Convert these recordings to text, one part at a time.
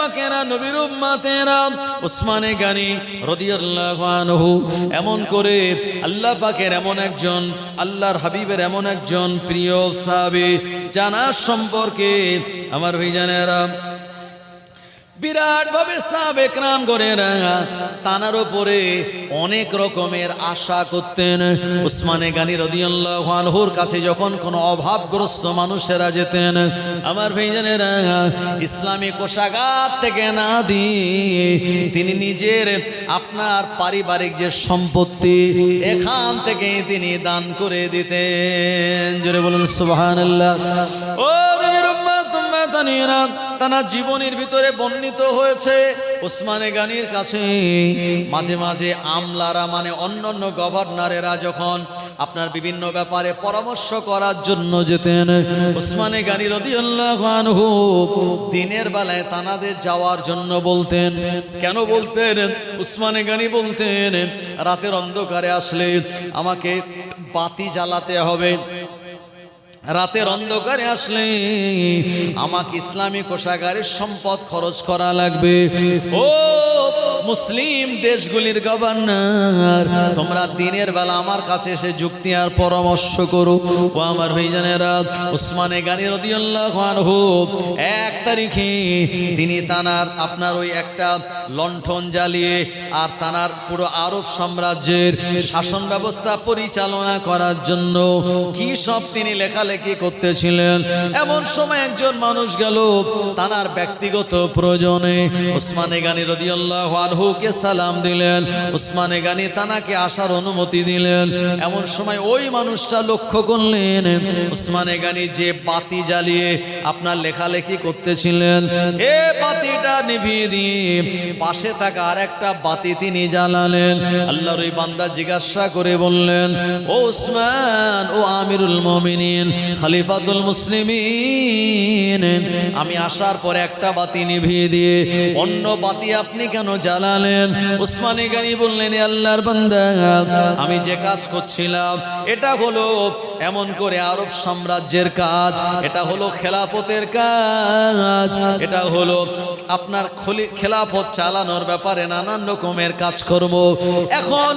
পাকেরা নবীর উম্মতেরা উসমানে গানি রাদিয়াল্লাহু আনহু এমন করে আল্লাহ পাকের এমন একজন আল্লাহর হাবিবের এমন একজন প্রিয় সাহাবী জানার সম্পর্কে আমার ভাইজানেরা বিরাট ভাবে সাহাবে کرام গণেরা তানার উপরে অনেক রকমের আশা করতেন। উসমানে গানি রাদিয়াল্লাহু আনহুর কাছে যখন কোনো অভাবগ্রস্ত মানুষেরা যেতেন, আমার ভাইজানেরা ইসলামী কোষাগার থেকে না দিয়ে তিনি নিজের আপনার পারিবারিক যে সম্পত্তি এখান থেকে তিনি দান করে দিতেন। জোরে বলুন সুবহানাল্লাহ। ও নবীর উম্মত উম্মতানিরা তার জীবনের ভিতরে বর্ণিত হয়েছে উসমানে গানির কাছে মাঝে মাঝে আমলারা মানে অন্যান্য গভর্নরেরা যখন আপনার বিভিন্ন ব্যাপারে পরামর্শ করার জন্য যেতেন, উসমানে গানি রাদিয়াল্লাহু আনহু দিনের বেলায় তানাদের যাওয়ার জন্য বলতেন। কেন বলতেন? উসমানে গানি বলতেন রাতের অন্ধকারে আসলে আমাকে বাতি জ্বালাতে হবে, রাতের অন্ধকারে আসলে আমাকে ইসলামী কোষাগারের সম্পদ খরচ করা লাগবে। ও মুসলিম দেশগুলির গভর্নর, তোমরা দিনের বেলা আমার কাছে এসে যুক্তি আর পরামর্শ করো। ও আমার ভাইজানেরা, উসমানে গানি রাদিয়াল্লাহু আনহু 1 তারিখে তিনি তানার আপনার ওই একটা লণ্ঠন জ্বালিয়ে আর তানার পুরো আরব সাম্রাজ্যের শাসন ব্যবস্থা পরিচালনা করার জন্য কি সব তিনি লেখালেখি করতেছিলেন। এমন সময় একজন মানুষ গেল তানার ব্যক্তিগত প্রয়োজনে উসমানে গানি রাদিয়াল্লাহু আনহুকে সালাম দিলেন। উসমানে গানি তানাকে আসার অনুমতি দিলেন। এমন সময় ওই মানুষটা লক্ষ্য করলেন উসমানে গানি যে বাতি জ্বালিয়ে আপনার লেখালেখি করতেছিলেন, এ বাতিটা নিভিয়ে দিয়ে পাশে থাকা আরেকটা বাতি তিনি জ্বালালেন। আল্লাহর ওই বান্দা জিজ্ঞাসা করে বললেন, ও উসমান, ও আমিরুল মুমিনিন, খলিফাতুল মুসলিমিন, আমি আসার পরে একটা বাতি নিভিয়ে দিয়ে অন্য বাতি আপনি কেন জ্বালালেন? উসমানে গানি বললেন, আল্লাহর বান্দা, আমি যে কাজ করছিলাম এটা হলো এমন করে আরব সাম্রাজ্যের কাজ, এটা হলো খেলাফতের কাজ, এটা হলো আপনার খেলাফত চালানোর ব্যাপারে নানান রকমের কাজ করব। এখন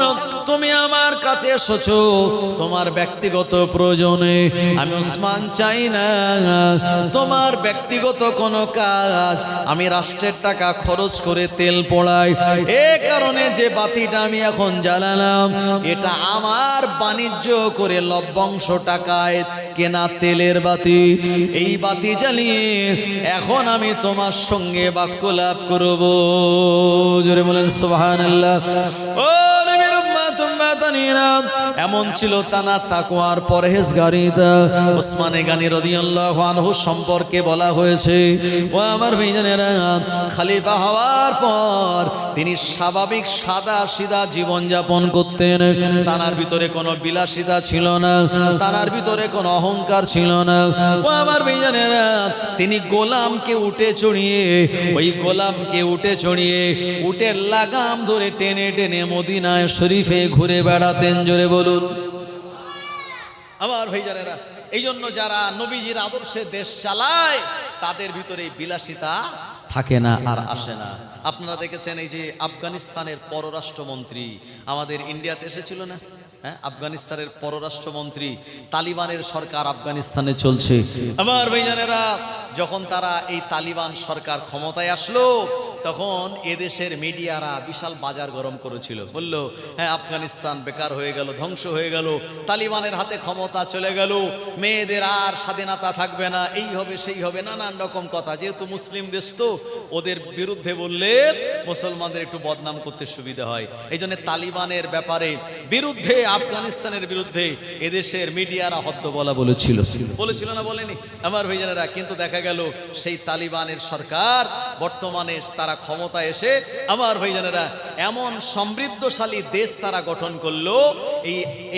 তুমি আমার কাছে এসেছো তোমার ব্যক্তিগত প্রয়োজনে, আমি উসমান চাই না তোমার ব্যক্তিগত কোনো কাজ আমি রাষ্ট্রের টাকা খরচ করে তেল পোড়াই। এ কারণে যে বাতিটা আমি এখন জ্বালালাম এটা আমার বাণিজ্য করে লভ্যাংশ টাকায় কেনা তেলের বাতি। এই বাতি জ্বালিয়ে এখন আমি তোমার সঙ্গে বাক্যলাপ করব। জোরে বলেন সুবহানাল্লাহ। ও নবীর উম্মত উম্মতানিরা, এমন ছিল তানার তাকওয়ার পরহেজগারিতা। উসমানে গানি রাদিয়াল্লাহু আনহু সম্পর্কে বলা হয়েছে, ও আমার ভাইজানেরা, খলিফা হওয়ার পর তিনি স্বাভাবিক সাদা সিধা জীবন যাপন করতেন। তানার ভিতরে কোনো বিলাসিতা ছিল না, তানার ভিতরে কোনো অহংকার ছিল না। ও আমার ভাইজানেরা, তিনি গোলামকে উঠে চড়িয়ে ওই গোলামকে উঠে চড়িয়ে উটের লাগাম ধরে টেনে টেনে মদিনায় শরীফে ঘুরে বেড়াতেন। জোরে বলুন আমার ভাইজানেরা। এই জন্য যারা নবীজির আদর্শে দেশ চালায় তাদের ভিতরে বিলাসিতা থাকে না আর আসে না। আপনারা দেখেছেন এই যে আফগানিস্তানের পররাষ্ট্রমন্ত্রী আমাদের ইন্ডিয়াতে এসেছিল না? হ্যাঁ, আফগানিস্তানের পররাষ্ট্রমন্ত্রী, তালিবানের সরকার আফগানিস্তানে চলছে। আমার ভাইজানেরা, যখন তারা এই তালিবান সরকার ক্ষমতায় আসলো তখন এদেশের মিডিয়ারা বিশাল বাজার গরম করেছিল। বলল, হ্যাঁ, আফগানিস্তান বেকার হয়ে গেল, ধ্বংস হয়ে গেল, তালিবানের হাতে ক্ষমতা চলে গেল, মেয়েদের আর স্বাধীনতা থাকবে না, এই হবে সেই হবে, নানান রকম কথা। যেহেতু মুসলিম দেশ তো ওদের বিরুদ্ধে বললে মুসলমানদের একটু বদনাম করতে সুবিধা হয়। এই জন্য তালিবানের ব্যাপারে বিরুদ্ধে, আফগানিস্তানের বিরুদ্ধে এদেশের মিডিয়ারা হদ্দ বলা বলেছিল না? বলেনি আমার ভাইজানেরা? কিন্তু দেখা গেল সেই তালিবানের সরকার বর্তমানে তারা ক্ষমতা এসে আমার ভাইজানেরা এমন সমৃদ্ধশালী দেশ তারা গঠন করলো,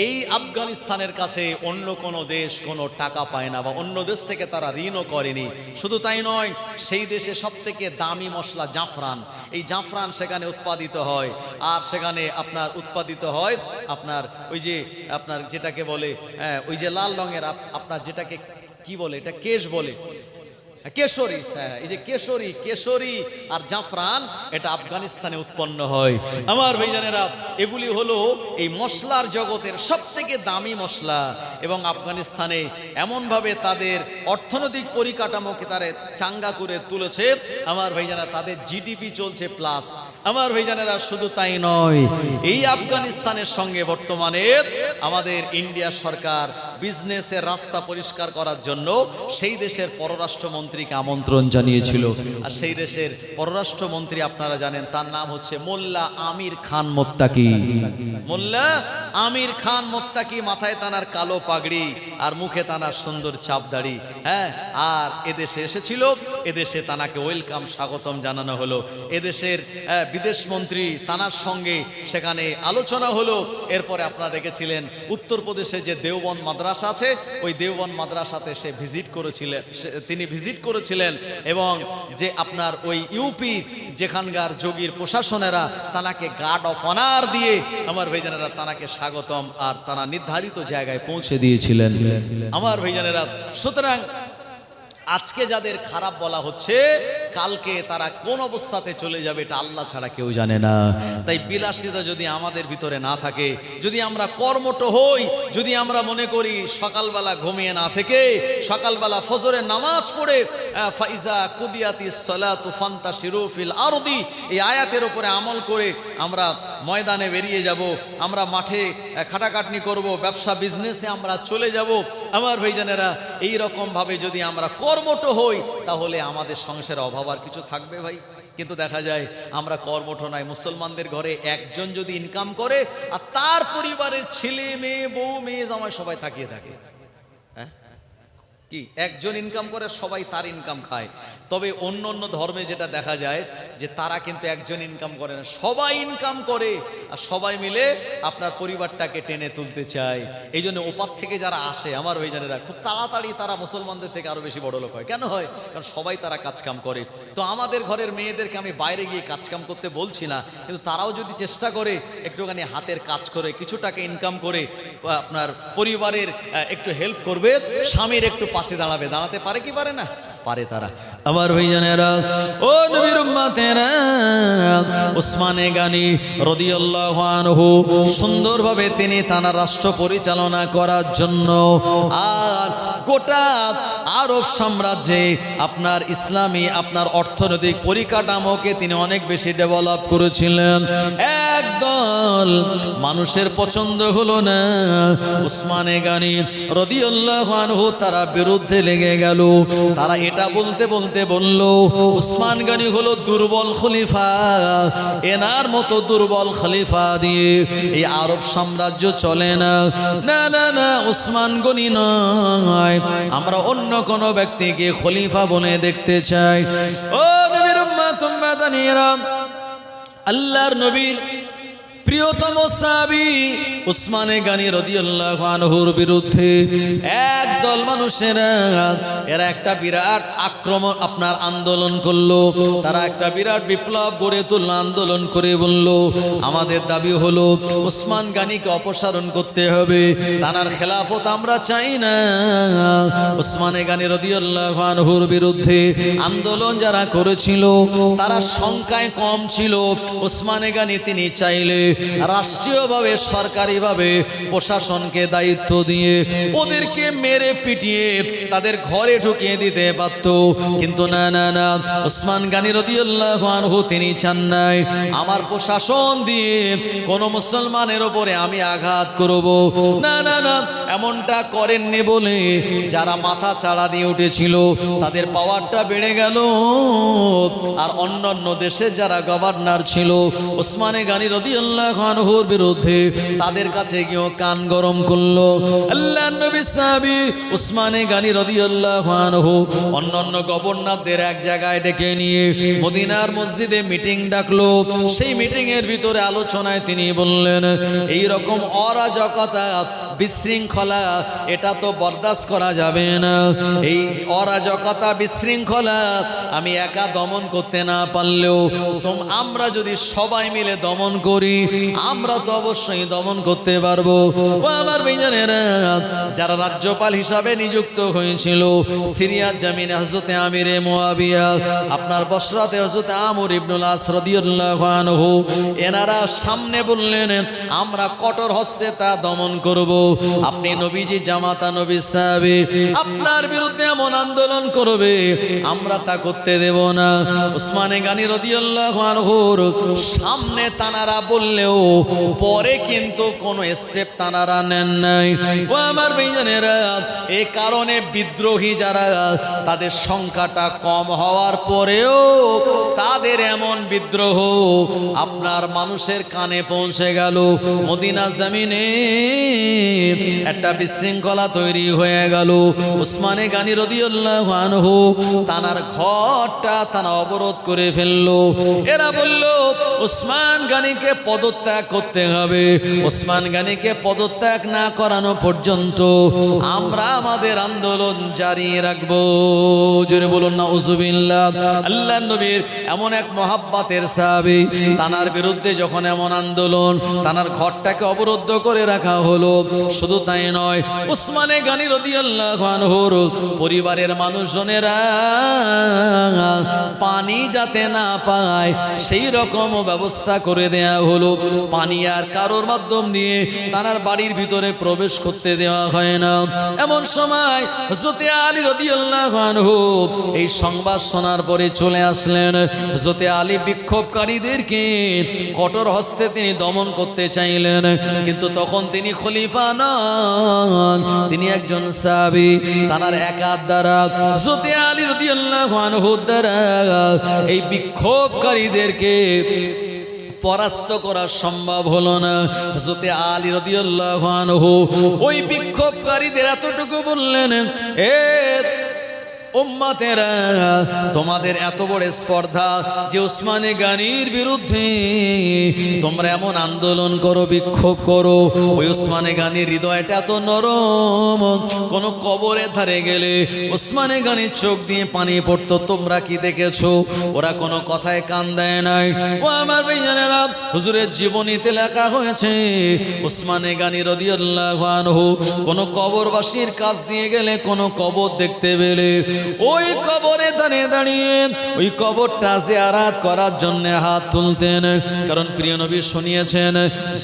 এই আফগানিস্তানের কাছে অন্য কোনো দেশ কোনো টাকা পায় না বা অন্য দেশ থেকে তারা ঋণও করেনি। শুধু তাই নয়, সেই দেশে সব থেকে দামি মশলা জাফরান, এই জাফরান সেখানে উৎপাদিত হয়। আর সেখানে আপনার উৎপাদিত হয় আপনার ওই যে আপনার যেটাকে বলে ওই যে লাল রঙের আপনার যেটাকে কি বলে, এটা কেশ বলে, কেশরী, এই যে কেশরী, কেশরী আর জাফরান এটা আফগানিস্তানে উৎপন্ন হয়। আমার ভাইজানেরা, এগুলি হলো এই মশলার জগতের সব থেকে দামি মশলা, এবং আফগানিস্তানে এমনভাবে তাদের অর্থনৈতিক পরিকাঠামোকে তারা চাঙ্গা করে তুলেছে। আমার ভাইজানেরা, তাদের জিডিপি চলছে প্লাস। আমার ভাইজানেরা, শুধু তাই নয়, এই আফগানিস্তানের সঙ্গে বর্তমানে আমাদের ইন্ডিয়া সরকার বিজনেসের রাস্তা পরিষ্কার করার জন্য সেই দেশের পররাষ্ট্রমন্ত্রীকে আমন্ত্রণ জানিয়েছিল। আর সেই দেশের পররাষ্ট্রমন্ত্রী আপনারা জানেন, তার নাম হচ্ছে মোল্লা আমির খান মোত্তাকি। মোল্লা আমির খান মোত্তাকি, মাথায় তানার কালো পাগড়ি আর মুখে তানার সুন্দর চাপদাড়ি। হ্যাঁ, আর এদেশে এসেছিল। এদেশে তানাকে ওয়েলকাম, স্বাগতম জানানো হলো। এদেশের বিদেশ মন্ত্রী তানার সঙ্গে সেখানে আলোচনা হলো। এরপরে আপনারা দেখেছিলেন উত্তরপ্রদেশে যে দেওবন্দ মাদ্রাসা আছে, ওই দেওবন্দ মাদ্রাসাতে সে ভিজিট করেছিলেন, তিনি ভিজিট করেছিলেন। এবং যে আপনার ওই ইউপি যেখানকার যোগীর প্রশাসনেরা তানাকে গার্ড অফ অনার দিয়ে আমার ভাইজানেরা তানাকে স্বাগতম আর তারা নির্ধারিত জায়গায় পৌঁছে দিয়েছিলেন। আমার ভাইজানেরা, সুতরাং আজকে যাদের খারাপ বলা হচ্ছে, কালকে তারা কোন অবস্থাতে চলে যাবে এটা আল্লাহ ছাড়া কেউ জানে না। তাই বিলাসিতা যদি আমাদের ভিতরে না থাকে, যদি আমরা কর্মঠ হই, যদি আমরা মনে করি সকালবেলা ঘুমিয়ে না থেকে সকালবেলা ফজরের নামাজ পড়ে ফাইজা কুদিয়াতিস সালাতু ফান্তাশিরু ফিল আরদি, এই আয়াতের উপরে আমল করে আমরা ময়দানে বেরিয়ে যাব, আমরা মাঠে খাটাখাটনি করব, ব্যবসা বিজনেসে আমরা চলে যাব। আমার ভাইজানেরা, এই রকম ভাবে যদি আমরা কর্মঠ হই, তাহলে আমাদের সংসারে অভাব আর কিছু থাকবে ভাই? কিন্তু দেখা যায় আমরা কর্মঠ নাই। মুসলমানদের ঘরে একজন যদি ইনকাম করে আর তার পরিবারের ছেলে মেয়ে, বউ, মেয়ে, জামাই সবাই তাকিয়ে থাকে। কি একজন ইনকাম করে, সবাই তার ইনকাম খায়। তবে অন্য অন্য ধর্মে যেটা দেখা যায় যে তারা কিন্তু একজন ইনকাম করে না, সবাই ইনকাম করে আর সবাই মিলে আপনার পরিবারটাকে টেনে তুলতে চায়। এই জন্য ওপার থেকে যারা আসে আমার ভাইজানেরা, খুব তাড়াতাড়ি তারা মুসলমানদের থেকে আরো বেশি বড় লোক হয়। কেন হয়? কারণ সবাই তারা কাজকাম করে। তো আমাদের ঘরের মেয়েদেরকে আমি বাইরে গিয়ে কাজকাম করতে বলছি না, কিন্তু তারাও যদি চেষ্টা করে একটুখানি হাতের কাজ করে কিছু টাকা ইনকাম করে আপনার পরিবারের একটু হেল্প করবে, স্বামীর একটু পাশে দাঁড়াবে, দাঁড়াতে পারে কি পারে না? পারে তারা। আমার ভাইজানেরা, ও নবীর উম্মতেরা, ওসমানে গানি রাদিয়াল্লাহু আনহু সুন্দরভাবে তিনি তার রাষ্ট্র পরিচালনা করার জন্য আর গোটা আরব সাম্রাজ্যে আপনার ইসলামী আপনার অর্থনৈতিক পরিকাঠামোকে তিনি অনেক বেশি ডেভেলপ করেছিলেন। একদল মানুষের পছন্দ হলো না, ওসমানে গানি রাদিয়াল্লাহু আনহু তারা বিরুদ্ধে লেগে গেল। তারা এটা বলতে বলতে বলল, ওসমান গনি হলো দুর্বল খলিফা, এনার মতো দুর্বল খলিফা দিয়ে এই আরব সাম্রাজ্য চলে না। না না না, ওসমান গনি নয়, আমরা অন্য কোন ব্যক্তিকে খলিফা বনে দেখতে চাই। ও নবীর উম্মত উম্মাদানিরা, আল্লাহর নবীর প্রিয়তম সাহাবী ওসমানে গানি রাদিয়াল্লাহু আনহুর বিরুদ্ধে একদল মানুষেরা এরা একটা বিরাট আক্রমণ আপনার আন্দোলন করলো। তারা একটা বিরাট বিপ্লব গড়ে তুলল, আন্দোলন করে বলল, আমাদের দাবি হলো ওসমান গানিকে অপসারণ করতে হবে, তার খেলাফত আমরা চাই না। ওসমানে গানি রাদিয়াল্লাহু আনহুর বিরুদ্ধে আন্দোলন যারা করেছিল তারা সংখ্যায় কম ছিল। ওসমানে গানি তিনি চাইলে রাষ্ট্রীয়ভাবে সরকারিভাবে প্রশাসনকে দায়িত্ব দিয়ে ওদেরকে মেরে পিটিয়ে তাদের ঘরে ঢুকিয়ে দিতে পারত, কিন্তু না না না, ওসমান গনি রাদিয়াল্লাহু আনহু তিনি চান নাই আমার প্রশাসন দিয়ে কোন মুসলমানের উপরে আমি আঘাত করব। না না না, এমনটা করেননি বলে যারা মাথা চাড়া দিয়ে উঠেছিল তাদের পাওয়ারটা বেড়ে গেল। আর অন্যান্য দেশের যারা গভর্নর ছিল ওসমানে গনি রাদিয়াল্লাহু আনহুর বিরুদ্ধে তাদের কাছে গিয়ে কান গরম করলো। আল্লাহর নবী সাহাবী ওসমানে গনি রাদিয়াল্লাহু আনহু অন্যান্য গভর্নরদের এক জায়গায় ডেকে নিয়ে মদিনার মসজিদে মিটিং ডাকলো। সেই মিটিং এর ভিতরে আলোচনায় তিনি বললেন, এই রকম অরাজকতা বিশৃঙ্খলা এটা তো বরদাস্ত করা যাবে না। এই অরাজকতা বিশৃঙ্খলা আমি একা দমন করতে না পারলেও আমরা যদি সবাই মিলে দমন করি আমরা তো অবশ্যই দমন করতে পারবো। ও আমার ভাইজানেরা, যারা রাজ্যপাল হিসাবে নিযুক্ত হয়েছিল সিরিয়ার জমিনে হযরতে আমিরে মুয়াবিয়া, আপনার বসরাতে হযরতে আমর ইবনুল আস রাদিয়াল্লাহু আনহু, এনারা সামনে বললেন আমরা কঠোর হস্তে তা দমন করব। আপনি নবীজি জামাতা নবী সাহাবী আপনার বিরুদ্ধে এমন আন্দোলন করবে আমরা তা করতে দেব না। উসমানে গানী রাদিয়াল্লাহু আনহুর সামনে তানারা বললেও পরে কিন্তু কোনো স্টেপ তানারা নেন নাই। ও আমার ভাইজানেরা, এই কারণে বিদ্রোহী যারা তাদের সংখ্যাটা কম হওয়ার পরেও তাদের এমন বিদ্রোহ আপনার মানুষের কানে পৌঁছে গেল। মদিনা জমিনে একটা বিশৃঙ্খলা তৈরি হয়ে গেল। উসমানে গানী রাদিয়াল্লাহু আনহু তানার ঘরটা তারা অবরোধ করে ফেললো। এরা বলল উসমান গানীকে পদত্যাগ করতে হবে। উসমান গানীকে পদত্যাগ না করানো পর্যন্ত আমরা আমাদের আন্দোলন জারি রাখবো। জোরে বলুন নাউজুবিল্লাহ। আল্লাহর নবীর এমন এক মহাব্বতের সাহাবী, তানার বিরুদ্ধে যখন এমন আন্দোলন, তানার ঘরটাকে অবরুদ্ধ করে রাখা হলো। শুধু তাই নয়, উসমানে গানী রাদিয়াল্লাহু আনহুর পরিবারের মানুষজনেরা পানি যাতে না পায় সেই রকম ব্যবস্থা করে দেয়া হলো। পানি আর কারোর মাধ্যম দিয়ে তানার বাড়ির ভিতরে প্রবেশ করতে দেওয়া হয় না। এমন সময় হযরতে আলী রাদিয়াল্লাহু আনহু এই সংবাদ শোনার পরে চলে আসলেন। হযরতে আলী বিক্ষোভকারীদেরকে কঠোর হস্তে তিনি দমন করতে চাইলেন, কিন্তু তখন তিনি খলিফা নন, তিনি একজন সাহাবী। তানার একার দ্বারা হযরতে আলী রাদিয়াল্লাহু আনহু দ্বারা এই বিক্ষোভকারীদেরকে পরাস্ত করা সম্ভব হলো না। হযরতে আলী রাদিয়াল্লাহু আনহু ওই বিক্ষোভকারীদের এতটুকু বললেন, এ উম্মতেরা, তোমাদের এত বড় স্পর্ধা যে উসমানে গানীর বিরুদ্ধে তোমরা এমন আন্দোলন করো, বিক্ষোভ করো। ওই উসমানে গানীর হৃদয়টা এত নরম, কোন কবরে ধারে গেলে উসমানে গানীর চোখ দিয়ে পানি পড়তো। তোমরা কি দেখেছো? ওরা কোনো কথায় কান দেয় নাই। ও আমার ভাইজানেরা, হুজুরের জীবনীতে লেখা হয়েছে উসমানে গানী রাদিয়াল্লাহু আনহু কোন কবরবাসীর কাছ দিয়ে গেলে, কোন কবর দেখতে পেলে ওই কবরে দাঁড়িয়ে দাঁড়িয়ে ওই কবরটা জিয়ারত করার জন্য হাত তুলতেন। কারণ প্রিয় নবী শুনিয়েছেন,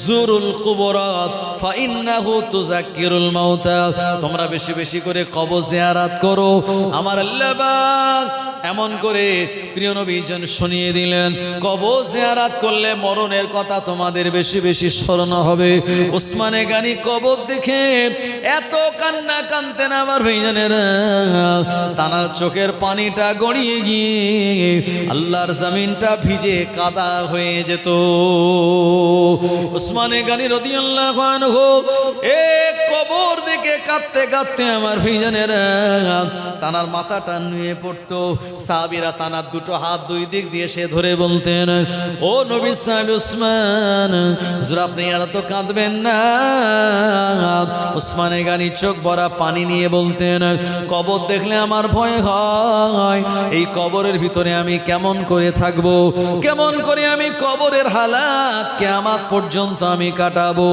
জুরুল কুবরাত ফাইন্নাহু তুযাক্কিরুল মাউতা, তোমরা বেশি বেশি করে কবর জিয়ারত করো। আমার আল্লাহ পাক এমন করে প্রিয় নবী যেন শুনিয়ে দিলেন, কবর জিয়ারত করলে মরণের কথা তোমাদের বেশি বেশি স্মরণ হবে। উসমানে গানী কবর দেখে এত কান্না কাঁদতেন আমার ভাইজানেরা, তানার চোখের পানিটা গড়িয়ে গিয়ে আল্লাহর জমিনটা ভিজে কাদা হয়ে যেত। উসমানে গানী রাদিয়াল্লাহু আনহু এক কবর দেখে কাঁদতে কাঁদতে আমার ভাইজানেরা তানার মাথাটা নুয়ে পড়তো। সাহাবীরা তানার দুটো হাত দুই দিক দিয়ে সে ধরে বলতেন, ও নবী সাহেব উসমান, হুজুর আপনি আর তো কাঁদবেন না। উসমানে গানী চোখ ভরা পানি নিয়ে বলতেন, কবর দেখলে আমার ভয় হয়। এই কবরের ভিতরে আমি কেমন করে থাকবো, কেমন করে আমি কবরের হালাত কিয়ামত পর্যন্ত আমি কাটাবো।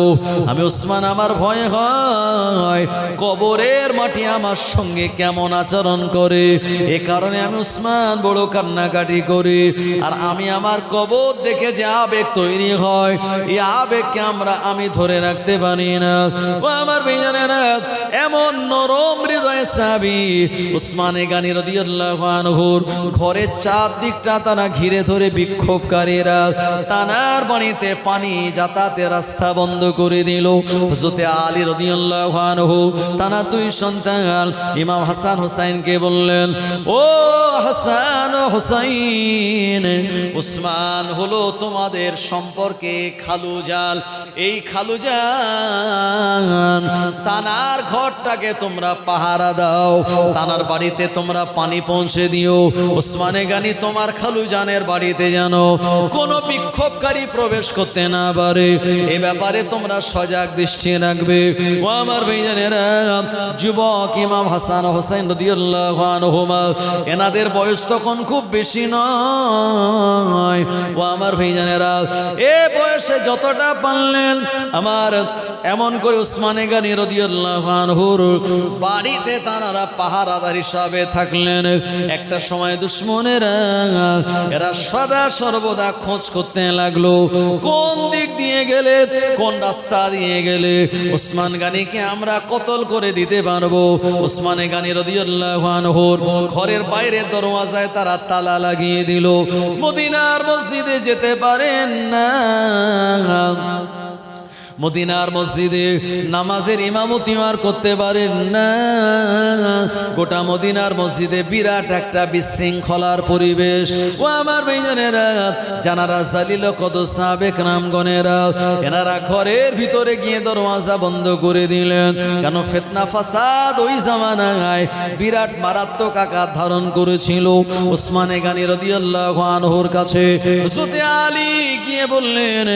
আমি উসমান, আমার ভয় হয় কবরের মাটি আমার সঙ্গে কেমন আচরণ করে। এ কারণে আমি উসমান বড় কান্নাকাটি করি। আর আমি আমার কবর দেখে যে আবেগ তৈরি হয়, এই আবেগকে আমি ধরে রাখতে পারি না। ও আমার ভাইজানেরা, এমন নরম হৃদয় সাহাবী উসমানে গানী রাদিয়াল্লাহু আনহুর ঘরের চারদিকটা তারা ঘিরে ধরে বিক্ষোভকারীরা তানার বাড়িতে পানি যাতায়াতের রাস্তা বন্ধ করে দিল। হযরতে আলী রাদিয়াল্লাহু আনহু তানার দুই সন্তান ইমাম হাসান হুসাইনকে বললেন, ও হাসান হাসান ও হুসাইন, উসমান হলো তোমাদের সম্পর্কে খালুজান। এই খালুজান তানার ঘরটাকে তোমরা পাহারা দাও, তানার বাড়িতে তোমরা পানি পৌঁছে দিও। উসমানে গানি তোমার খালুজানের বাড়িতে যেন কোনো বিক্ষোভকারী প্রবেশ করতে না পারে, এ ব্যাপারে তোমরা সজাগ দৃষ্টি রাখবে। ও আমার ভাইজানেরা, যুবক ইমাম হাসান হোসেন রাদিয়াল্লাহু আনহুমা, এনাদের বয়স তখন খুব বেশি নয়। ও আমার ভাইজানেরা, এ বয়সে যতটা পারলেন আমার এমন করে উসমানে গানি রাদিয়াল্লাহু আনহুর বাড়িতে তারা পাহারাদার হিসাবে থাকলেন। একটা সময় দুশমনেরা এরা সদা সর্বদা খোঁজ করতে লাগলো, কোন দিক দিয়ে গেলে, কোন রাস্তা দিয়ে গেলে উসমান গানিকে আমরা কতল করে দিতে পারবো। উসমানে গানি রাদিয়াল্লাহু আনহুর ঘরের বাইরে দরওয়াজায় তারা তালা লাগিয়ে দিল। মদিনার মসজিদে যেতে পারেন না, মদিনার মসজিদে নামাজের ইমামতি আর করতে পারেন না। গোটা মদিনার মসজিদে বিরাট একটা বিশৃঙ্খলার পরিবেশ। ও আমার ভাইজানেরা, জানারা জালিল কদর সাহাবে কেরামগণেরা এনারা ঘরের ভিতরে গিয়ে দরওয়াজা বন্ধ করে দিলেন। কেন? ফিতনা ফাসাদ ওই জামানায় বিরাট মারাত্মক আকার ধারণ করেছিল। উসমানে গানি রাদিয়াল্লাহু আনহুর কাছে হযরত আলী গিয়ে বললেন,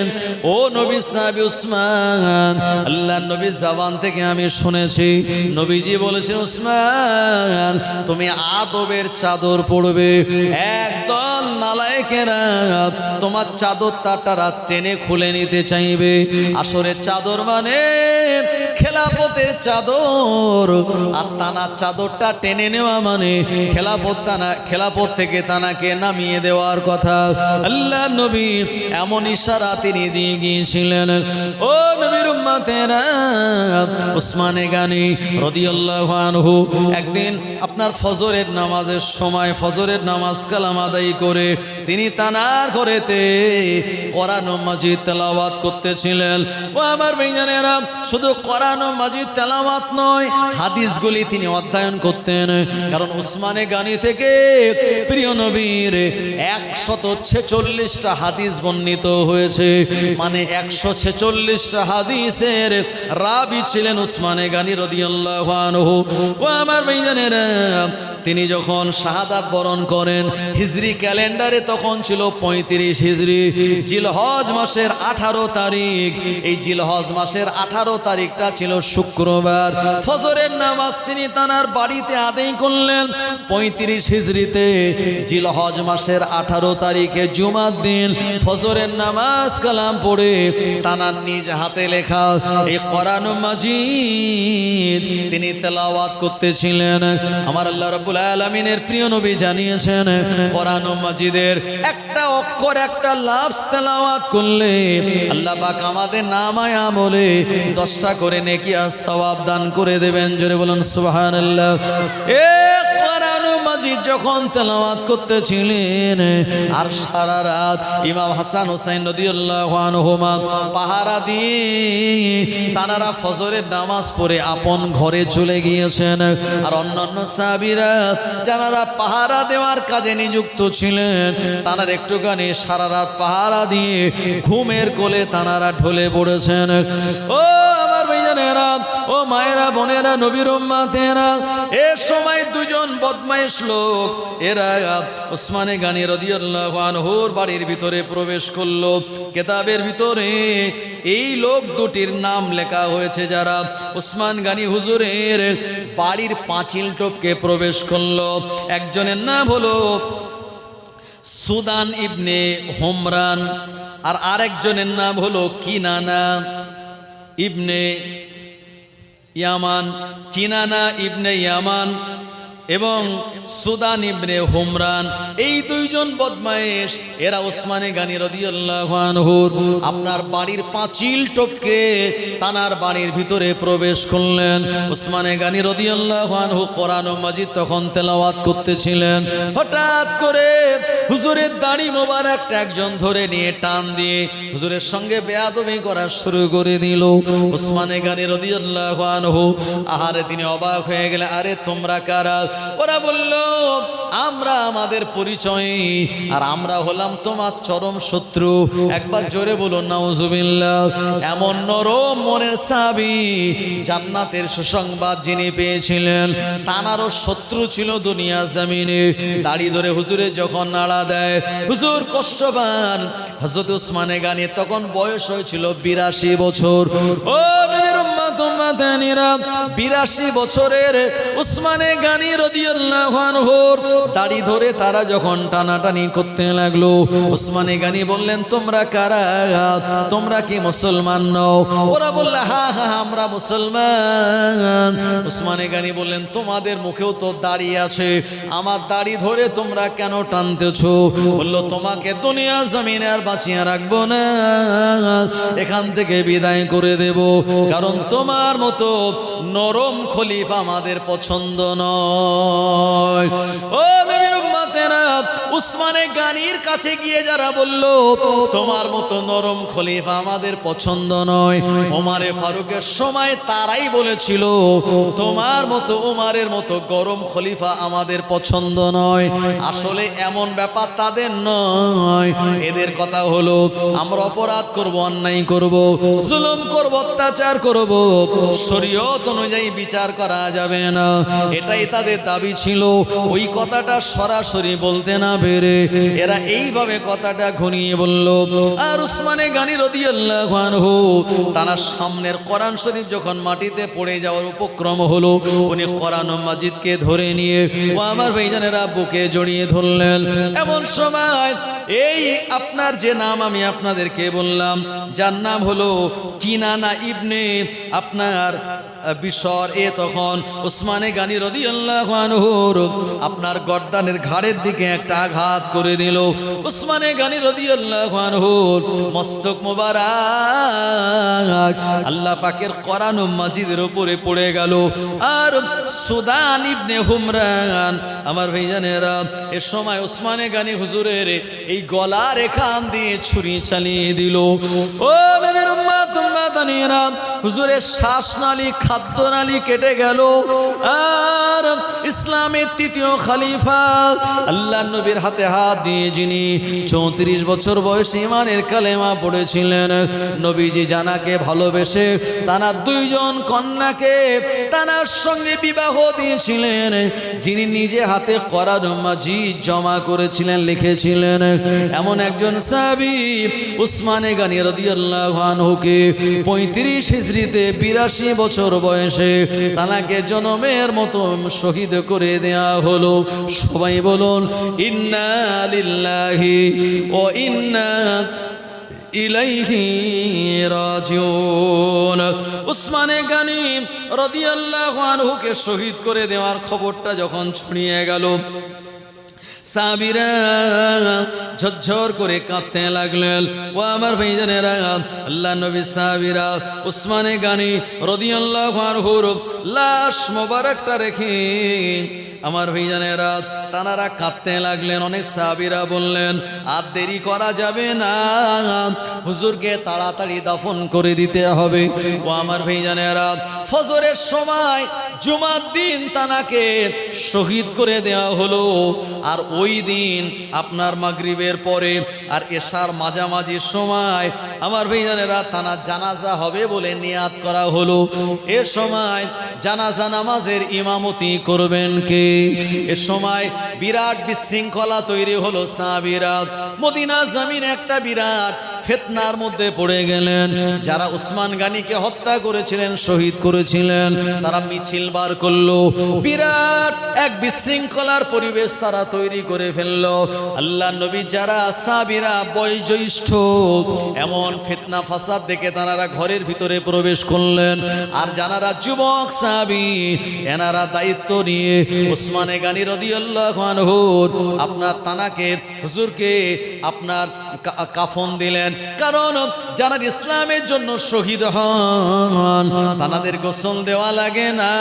ও নবী সাহাবী উসমান, আল্লাহর নবীর জবান থেকে আমি শুনেছি, নবীজি বলেছেন উসমান তুমি আদবের চাদর পড়বে। একদল নালায়েকেরা তোমার চাদরটা তারা টেনে খুলে নিতে চাইবে। আসরের চাদর মানে খেলাফতের চাদর, আর তানার চাদরটা টেনে নেওয়া মানে খেলাফত থেকে তানাকে নামিয়ে দেওয়ার কথা। আল্লাহ নবী এমন ইশারা তিনি দিয়ে গিয়েছিলেন। ও নবীর উম্মতেরা, উসমানে গানি রাদিয়াল্লাহু আনহু একদিন আপনার ফজরের নামাজের সময় ফজরের নামাজ কালাম আদায় করে তিনি তানার ঘরেতে কোরআন ও মাজিদ তেলাওয়াত করতেছিলেন। ও আমার ভাইজানেরা, শুধু কোরআন ও মাজিদ তেলাওয়াত নয়, হাদিসগুলি তিনি অধ্যয়ন করতেন। কারণ উসমানে গানি থেকে প্রিয় নবীর 146টা হাদিস বর্ণিত হয়েছে, মানে 146টা হাদিসের রাবি ছিলেন উসমানে গানি রাদিয়াল্লাহু আনহু। ও আমার ভাইজানেরা, তিনি যখন শাহাদাত বরণ করেন হিজরি ক্যালেন্ডারে তখন ছিল 35 হিজরি, জিলহজ মাসের 18 তারিখ। এই জিলহজ মাসের 18 তারিখটা ছিল শুক্রবার। ফজরের নামাজ তিনি তানার বাড়িতে আদায় করলেন 35 হিজরিতে। জিলহজ মাসের 18 তারিখে জুমার দিন ফজরের নামাজ কালাম পড়ে তানার নিজ হাতে লেখা এই কোরআন মাজিদ তিনি তেলাওয়াত করতেছিলেন। আমার আল্লাহ রাব্বুল আলামিনের প্রিয় নবী জানিয়েছেন, কোরআন মাজিদের একটা অক্ষর একটা লাফজ তেলাওয়াত করলে আল্লাহ পাক আমাদের নামায়ে আমলে 10টা করে নেকি আর সওয়াব দান করে দেবেন। জোরে বলুন সুবহানাল্লাহ। এ কোরআন মাজিদ যখন তেলাওয়াত করতেছিলেন আর সারা রাত ইমাম হাসান হোসেন রাদিয়াল্লাহু আনহুমা পাহারা দিয়ে তানারা ফজরের নামাজ পড়ে আপন ঘরে চলে গিয়েছেন। আর অন্যান্য সাহাবীরা যারা পাহারা দেওয়ার কাজে নিযুক্ত ছিলেন তানারা একটুখানি সারা রাত পাহারা দিয়ে ঘুমের কোলে তানারা ঢলে পড়েছেন। ও আমার ভাইজানেরা, ও মায়েরা, বোনেরা, নবীর উম্মতেরা, এ সময় দুজন বদমাইশ লোক এরা উসমানে গানি রাদিয়াল্লাহু আনহুর বাড়ির ভিতরে প্রবেশ করলো। কিতাবের ভিতরে এই লোক দুটির নাম লেখা হয়েছে যারা উসমান গানি হুজুরের বাড়ির পাঁচিল টপকে প্রবেশ করলো। একজনের নাম হলো সুদান ইবনে হুমরান, আর আরেকজনের নাম হলো কিনানা ইবনে ইয়ামান। কিনানা ইবনে ইয়ামান এবং সুদান ইবনে হুমরান, এই দুইজন বদমাইশ এরা উসমানে গানি রাদিয়াল্লাহু আনহুর আপনার বাড়ির পাঁচিল টপকে তানার বাড়ির ভিতরে প্রবেশ করলেন। উসমানে গানি রাদিয়াল্লাহু আনহু কোরআন মাজিদ তখন তেলাওয়াত করতেছিলেন। হঠাৎ করে হুজুরের দাড়ি মোবারকটা একজন ধরে নিয়ে টান দিয়ে হুজুরের সঙ্গে বেয়াদবি করা শুরু করে দিল। উসমানে গানি রাদিয়াল্লাহু আনহু আহারে তিনি অবাক হয়ে গেলেন, আরে তোমরা কারা? ওরা বলল আমরা আমাদের পরিচয়, আর আমরা হলাম তোমার চরম শত্রু। একবার জোরে বলুন নাউজুবিল্লাহ। এমন নরম মনের সাহাবী, জান্নাতের সুসংবাদ যিনি পেয়েছিলেন, তানারও শত্রু ছিল দুনিয়া জমিনে। দাড়ি ধরে হুজুরের যখন নাড়া দেয়, হুজুর কষ্ট পান। হযরত উসমানে গানি তখন বয়স হয়েছিল 82 বছর। ও নবীর উম্মত উম্মাতানিরা, 82 বছরের উসমানে গানি রাদিয়াল্লাহু আনহুর দাড়ি ধরে তারা যখন টানাটানি করতে লাগলো, উসমানে গানি বললেন তোমরা কারা? তোমরা কি মুসলমান নও? ওরা বলল হ্যাঁ হ্যাঁ আমরা মুসলমান। উসমানে গানি বললেন তোমাদের মুখেও তো দাড়ি আছে, আমার দাড়ি ধরে তোমরা কেন টানতেছো? বললো তোমাকে দুনিয়া জমিনে আর বাঁচিয়ে রাখবো না, এখান থেকে বিদায় করে দেব, কারণ তোমার মতো নরম খলিফা আমাদের পছন্দ নয়। ও নবীর উম্মতেরা, উসমানে গানির কাছে গিয়ে যারা বলল তোমার মতো নরম খলিফা আমাদের পছন্দ নয়, ওমরে ফারুকের সময় তারাই বলেছিল তোমার মতো ওমরের মতো গরম খলিফা আমাদের পছন্দ নয়। আসলে এমন ব্যাপার তাদের নয়, এদের কথা হলো আমরা অপরাধ করব, অন্যায় করব, জুলুম করব, অত্যাচার করব, শরীয়ত অনুযায়ী বিচার করা যাবে না, এটাই তাদের দাবি ছিল। ওই কথাটা সরাসরি বলতে না পেরে এরা এইভাবে কথাটা ঘনিয়ে বলল। আর উসমানে গানি রাদিয়াল্লাহু আনহু তার সামনের কোরআন শরীফ যখন মাটিতে পড়ে যাওয়ার উপক্রম হলো, উনি কোরআন মাজিদকে ধরে নিয়ে ও আমার ভাইজানেরা বুকে জড়িয়ে ধরলেন। এমন সময় এই আপনার যে নাম আমি আপনাদেরকে বললাম, যার নাম হলো কিনানা ইবনে আপনার বিশর, এ তখন উসমানে গানি রাদিয়াল্লাহু আনহুর আপনার গর্দানের ঘাড়ের দিকে একটা আঘাত করে দিল। উসমানে গানি রাদিয়াল্লাহু আনহুর মস্তক মোবারক আল্লাহ পাকের কোরআন মাজিদের উপরে পড়ে গেল। আর সুদান ইবনে হুমরান আমার ভাইজানেরা, এ সময় উসমানে গানি হুজুরের এই গলার এখান দিয়ে ছুরি চালিয়ে দিল। ও নবীর উম্মত উম্মাতানিরা, হুজুরের শ্বাসনালী খাদ্যনালী কেটে গেল। আর ইসলামের তৃতীয় খলিফা আল্লাহ নবীর হাতে হাত দিয়ে যিনি 34 বছর বয়সে ঈমানের কালেমা পড়েছিলেন, নবীজি জানাকে ভালোবেসে তার 2 জন কন্যাকে তার সঙ্গে বিবাহ দিয়েছিলেন, যিনি নিজে হাতে কোরআন মাজিদ জমা করেছিলেন, লিখেছিলেন, এমন একজন সাহাবী উসমানে গানি রাদিয়াল্লাহু আনহুকে 35 হিজরিতে 82 বছর বয়সে তাকে জনমের মতো শহীদ করে দেয়া হলো। সবাই বলুন ইন্না লিল্লাহি ওয়া ইন্না ইলাইহি রাজিউন। উসমানে গানি রাদিয়াল্লাহু আনহুকে শহীদ করে দেওয়ার খবরটা যখন ছড়িয়ে গেল, সাহাবীরা ঝরঝর করে কাঁদতে লাগলেন। ও আমার ভাইজানেরা, আল্লাহ নবী সাহাবীরা উসমানে গানি রাদিয়াল্লাহু আনহুর লাশ মোবারকটা রেখে আমার ভাইজানেরা তানারা কাঁদতে লাগলেন। অনেক সাহাবীরা বললেন আর দেরি করা যাবে না, হুজুরকে তাড়াতাড়ি দাফন করে দিতে হবে। ও আমার ভাইজানেরা, ফজরের সময় জুমার দিন তানাকে শহীদ করে দেওয়া হলো। আর ওই দিন আপনার মাগরিবের পরে আর এশার মাঝামাঝি সময় আমার ভাইজানেরা তানার জানাজা হবে বলে নিয়াত করা হলো। এ সময় জানাজা নামাজের ইমামতি করবেন কে? এ সময় বিরাট বিশৃঙ্খলা তৈরি হলো। সাহাবীরা মদিনা জমিনে একটা বিরাট ফিতনার মধ্যে পড়ে গেলেন। যারা উসমান গানিকে হত্যা করেছিলেন, শহীদ করেছিলেন, তারা মিছিল বার করলো, বিরাট এক বিশৃঙ্খলার পরিবেশ তারা তৈরি করে ফেললো। আল্লাহ নবী যারা সাহাবীরা বয়োজ্যেষ্ঠ, এমন ফিতনা ফাসাদ দেখে তারা ঘরের ভিতরে প্রবেশ করলেন। আর যারা যুবক সাহাবী, এনারা দায়িত্ব নিয়ে উসমানে গানি রাদিয়াল্লাহু আনহু আপনার তানাকে হুজুরকে আপনার কাফন দিলেন। কারণ যারা ইসলামের জন্য শহীদ হন তাদের গোসল দেওয়া লাগে না।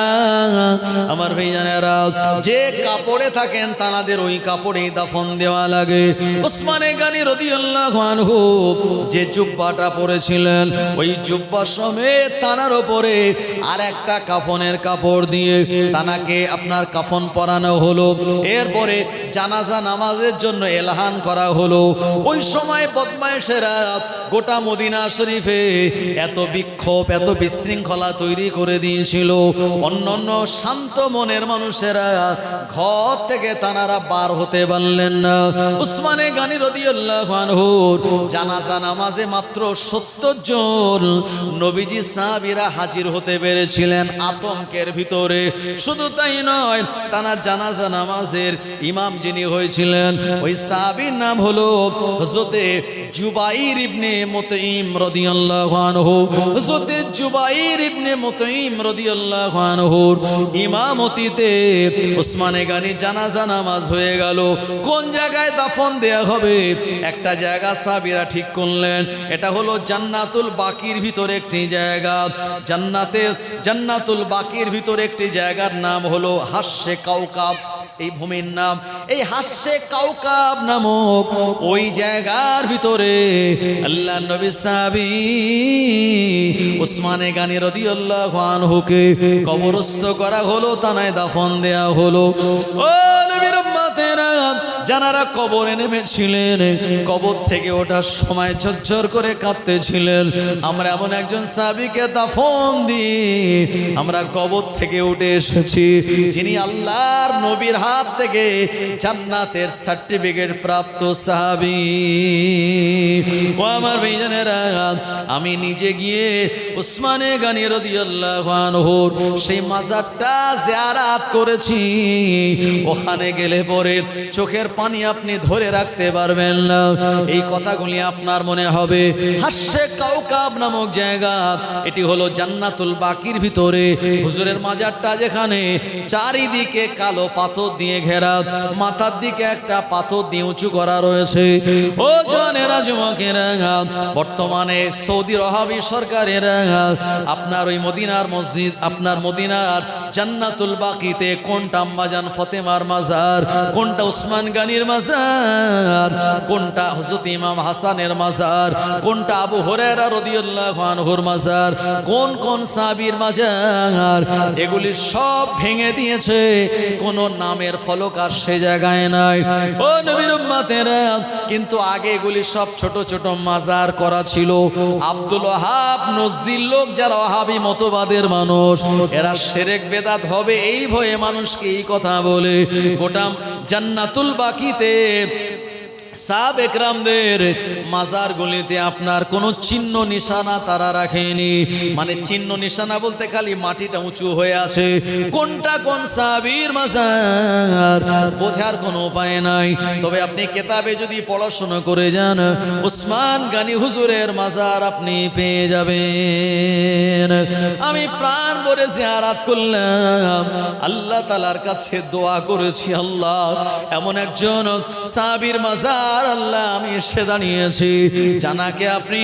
আমার ভাইজানেরা, যে কাপড়ে থাকেন তাদের ওই কাপড়েই দাফন দেওয়া লাগে। উসমানে গানী রাদিয়াল্লাহু আনহু যে জুব্বাটা পরেছিলেন ওই জুব্বা সমেত তানার উপরে আর একটা কাফনের কাপড় দিয়ে তানাকে আপনার কাফন পরানো হলো। এরপরে জানাজা নামাজের জন্য এলাহান করা হলো। ওই সময় বদমায়েশেরা গোটা মদিনা শরীফে এত বিক্ষোভ, এত বিশৃঙ্খলা তৈরি করে দিয়েছিল, অন্যান্য শান্ত মনের মানুষেরা ঘর থেকে তানারা বার হতে পারলেন না। উসমানে গানী রাদিয়াল্লাহু আনহু জানাজা নামাজে মাত্র 70 জন নবীজি সাহাবীরা হাজির হতে পেরেছিলেন আতঙ্কের ভিতরে। শুধু তাই নয়, তানার জানাজা নামাজের ইমাম যিনি হয়েছিলেন ওই সাহাবীর নাম হলো হযরতে জুবাইর ইবনে মুতঈম রাদিয়াল্লাহু আনহু। হযরতে জুবাইর ইবনে মুতঈম রাদিয়াল্লাহু আনহুর ইমামতিতে উসমানে গানী জানাজা নামাজ হয়ে গেল। কোন জায়গায় দাফন দেয়া হবে একটা জায়গা সাহাবীরা ঠিক করলেন, এটা হলো জান্নাতুল বাকির ভিতরে একটি জায়গা। জান্নাতুল বাকির ভিতরে একটি জায়গার নাম হলো হাস্যে কাউকাব, এই ভূমির নাম। এই হাস্যে কাউকাব নামক ওই জায়গার ভিতরে আল্লাহ নবী সাহাবী উসমানে গানী রাদিয়াল্লাহু আনহুকে কবরস্থ করা হলো, তানায় দাফন দেয়া হলো। ও নবীর উম্মতেরা, যারা কবরে নেমেছিলেন কবর থেকে ওঠার সময় ঝরঝর করে কাঁদতেছিলেন। আমরা এমন একজন সাহাবীকে দাফন দিয়ে আমরা কবর থেকে উঠে এসেছি যিনি আল্লাহর নবীর হাত থেকে জান্নাতের সার্টিফিকেট প্রাপ্ত সাহাবী। ও আমার ভাইজানেরা, আমি নিজে গিয়ে উসমানে গানী রাদিয়াল্লাহু আনহুর সেই মাজারটা জিয়ারত করেছি। ওখানে গেলে পরে চোখের পানি আপনি ধরে রাখতে পারবেন না। এই কথাগুলি আপনার মনে হবে। হাস্যে কাউকাব নামক জায়গা, এটি হলো জান্নাতুল বাকির ভিতরে হুজুরের মাজারটা, যেখানে চারিদিকে কালো পাথর দিয়ে ঘেরা, মাথার দিকে একটা পাথর দিয়ে উঁচু করা রয়েছে। ও জনেরা, যুবকেরা, বর্তমানে সৌদি রহাবি সরকারেরা আপনার ওই মদিনার মসজিদ, আপনার মদিনার জান্নাতুল বাকিতে কোনটা আম্মাজান ফাতেমার মাজার, কোনটা উসমান গানীর মাজার, কোনটা হযরত ইমাম হাসানের মাজার, কোনটা আবু হুরায়রা রাদিয়াল্লাহু আনহুর মাজার, কোন কোন সাহাবীর মাজার, এগুলি সব ভেঙে দিয়েছে। কোন নামের ফলক আর সে জায়গায় নাই। ও নবীর উম্মতেরা, কিন্তু আগে এগুলি সব ছোট ছোট মাজার করা ছিল। আব্দুল ওয়াহাব নজদির লোক, যারা ওয়াহাবী মতবাদের মানুষ, এরা শিরক বেদাত হবে এই ভয়ে মানুষকে এই কথা বলে গোটা জান্নাতুল বাকিতে সাহাবা একরামদের মাজারগুলিতে আপনার কোনো চিহ্ন নিশানা তারা রাখেনি। মানে চিহ্ন নিশানা বলতে খালি মাটিটা উঁচু হয়ে আছে। কোনটা কোন সাহাবীর মাজার বোঝার কোনো উপায় নাই। তবে আপনি কেতাবে যদি পড়াশোনা করে যান, উসমান গানী হুজুরের মাজার আপনি পেয়ে যাবেন। আমি প্রাণ ভরে জিয়ারত করলাম, আল্লাহ তাআলার কাছে দোয়া করেছি, আল্লাহ এমন একজন সাহাবীর মাজার আল্লাহ আমি এসে দাঁড়িয়েছি, জানাকে আপনি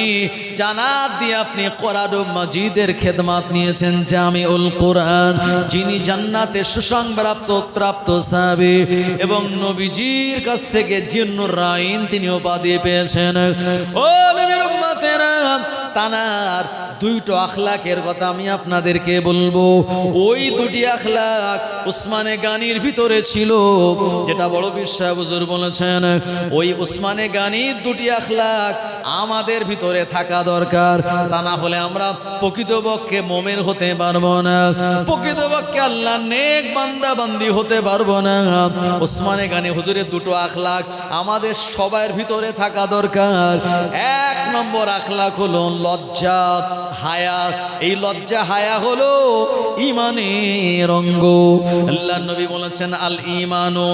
জানাত দিয়ে আপনি কোরআন মাজিদের খেদমত নিয়েছেন, জামিউল কোরআন, যিনি জান্নাতে সুসংবাদ প্রাপ্ত সাহাবী এবং নবীজির কাছ থেকে জিন্নুর রাইন তিনি উপাধি পেয়েছেন। ও নবীর উম্মতেরা, তানার দুইটো আখলাকের কথা আমি আপনাদেরকে বলবো। ওই দুটি আখলাক উসমানে গানীর ভিতরে ছিল, যেটা বড় বিশ্বাস হুজুর বলেছেন। ওই উসমানে গানীর দুটি আখলাক আমাদের ভিতরে থাকা দরকার, তা না হলে আমরা প্রকৃতপক্ষে মুমিন হতে পারবো না, প্রকৃতপক্ষে আল্লাহর নেক বান্দা বান্দি হতে পারবো না। উসমানে গানী হুজুরের দুটো আখলাক আমাদের সবার ভিতরে থাকা দরকার। এক নম্বর আখলাক হলো লজ্জা, হায়া। এই লজ্জা হায়া হলো ঈমানের অঙ্গ। আল্লাহর নবী বলেছেন, আল ঈমানু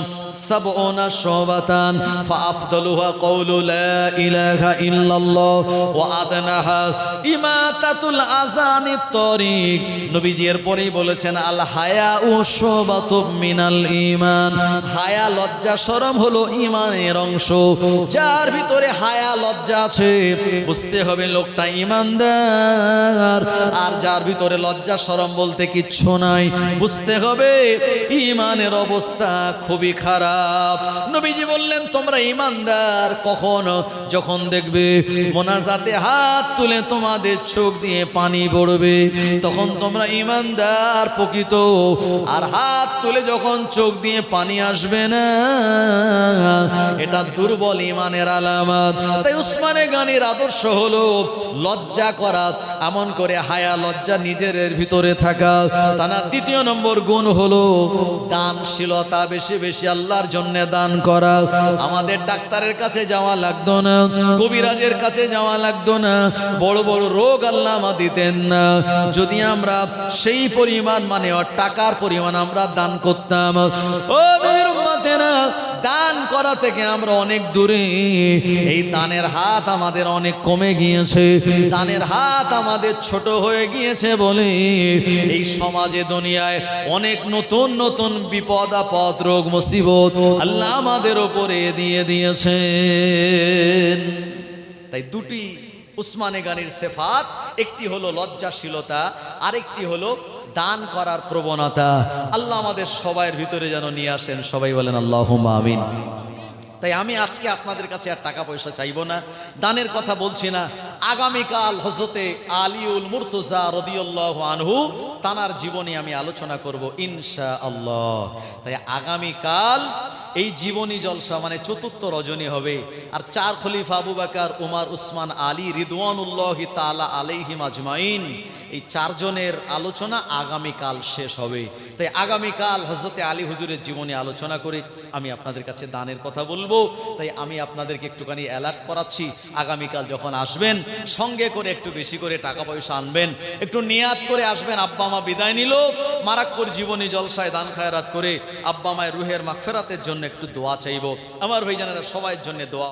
সাবউনা শুবাতান ফাআফদালুহা কাউলু লা ইলাহা ইল্লাল্লাহ ওয়া আদনাহা ইমাতাতুল আযানিত তরিক। নবীজি এরপরেই বলেছেন আল হায়াউ শুবাতুম মিনাল ঈমান, হায়া লজ্জা শরম হলো ঈমানের অংশ। যার ভিতরে হায়া লজ্জা আছে বুঝতে হবে লোকটা ঈমানদার, আর যার ভিতরে লজ্জা শরম বলতে কিচ্ছু নাই বুঝতে হবে ঈমানের অবস্থা খুবই খারাপ। নবীজি বললেন তোমরা ঈমানদার কখন? যখন দেখবে মোনাজাতে হাত তুলে তোমাদের চোখ দিয়ে পানি পড়বে, তখন তোমরা ঈমানদার প্রকৃত। আর হাত তুলে যখন চোখ দিয়ে পানি আসবে না, এটা দুর্বল ঈমানের আলামত। তাই উসমানে গানির আদর্শ হলো লজ্জা করা, এমন করে হায়া লজ্জা নিজের ভিতরে থাকা। তার দ্বিতীয় নম্বর গুণ হলো দানশীলতা, বেশি বেশি আল্লাহর জন্য দান করা। আমাদের ডাক্তারের কাছে যাওয়া লাগতো না, কবিরাজের কাছে যাওয়া লাগতো না, বড় বড় রোগ আল্লাহ দিতেন না, যদি আমরা সেই পরিমাণ মানে টাকার পরিমাণ আমরা দান করতাম। ও নবীর উম্মতেরা, দান করা থেকে আমরা অনেক দূরে। এই দানের হাত আমাদের অনেক কমে গিয়েছে, দানের হাত আমাদের ছোট হয়ে গিয়েছে বলে এই সমাজে দুনিয়ায় অনেক নতুন নতুন বিপদ আপদ রোগ মুসিবত আল্লাহ আমাদের উপরে দিয়ে দিয়েছেন। তাই দুটি উসমানে গানির সিফাত, একটি হলো লজ্জাশীলতা, আরেকটি হলো দান করার প্রবণতা। আল্লাহ আমাদের সবার ভিতরে যেন নিয়ে আসেন, সবাই বলেন আল্লাহুম্মা আমিন। তাই আমি আজকে আপনাদের কাছে আর টাকা পয়সা চাইবো না, দানের কথা বলছি না। আগামীকাল হযরতে আলীউল মুর্তজা রাদিয়াল্লাহু আনহু তানার জীবনী আমি আলোচনা করব ইনশাআল্লাহ। তাই আগামীকাল এই জীবনী জলসা মানে চতুর্থ রজনী হবে। আর চার খলিফা আবু বকর, উমর, উসমান, আলী রিদওয়ানুল্লাহি তাআলা আলাইহিম আজমাইন, এই চারজনের আলোচনা আগামীকাল শেষ হবে। তাই আগামীকাল হযরতে আলী হুজুরের জীবনী আলোচনা করে আমি আপনাদের কাছে দানের কথা বলবো। তাই আমি আপনাদেরকে একটুখানি অ্যালার্ট করাচ্ছি, আগামীকাল যখন আসবেন সঙ্গে করে একটু বেশি করে টাকা পয়সা আনবেন, একটু নিয়াত করে আসবেন। আব্বা মা বিদায় নিল, মারাক্কর জীবনী জলসায় দান খায়রাত করে আব্বা মায়ের রুহের মাগফিরাতের জন্য একটু দোয়া চাইবো। আমার ভাইজানেরা সবার জন্য দোয়া।